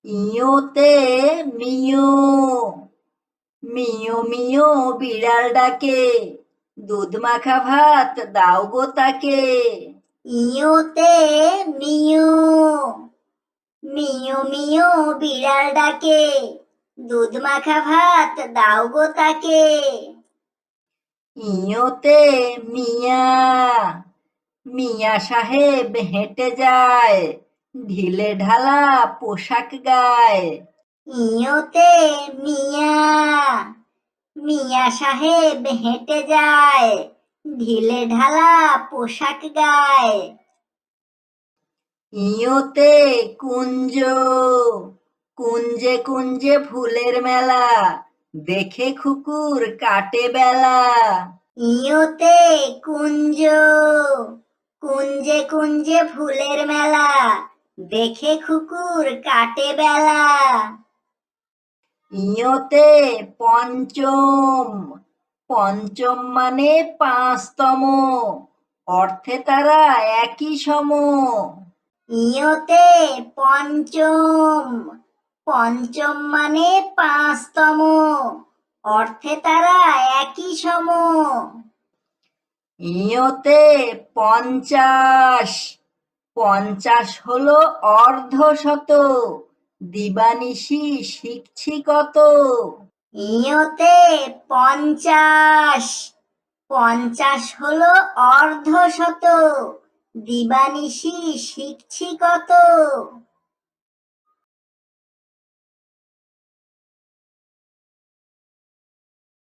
ইয়োতে মিয়ো, মিয়ো মিয়ো বিড়াল ডাকে, দুধ মাখা ভাত দাও গো তাকে। ইয়োতে মিয়ো, মিয়ো মিয়ো বিড়াল ডাকে, দুধ মাখা ভাত দাও গো তাকে। ইয়োতে মিয়া, মিয়া সাহেব হেঁটে যায়, ঢিলে ঢালা পোশাক গায়। ইয়োতে মিয়া, মিয়া সাহেব হেঁটে যায়, ঢিলে ঢালা পোশাক গায়। ইয়োতে কুঞ্জ, কুঞ্জে কুঞ্জে ফুলের মেলা, দেখে কুকুর কাটে বেলা। ইয়োতে কুঞ্জ, কুঞ্জে কুঞ্জে ফুলের মেলা, দেখে কুকুর কাটে বেলা। ইয়োতে পঞ্চম, পঞ্চম মানে পাঁচতম, অর্থে তারা একই সম। ইয়োতে পঞ্চম, পঞ্চম মানে পাঁচতম, অর্থে তারা একই সম। ইয়োতে পঞ্চাশ, পঞ্চাশ হলো অর্ধশত, দিবানিশি শিখছি কত। ইয়োতে পঞ্চাশ, পঞ্চাশ হলো অর্ধশত, দিবানিশি শিখছি কত।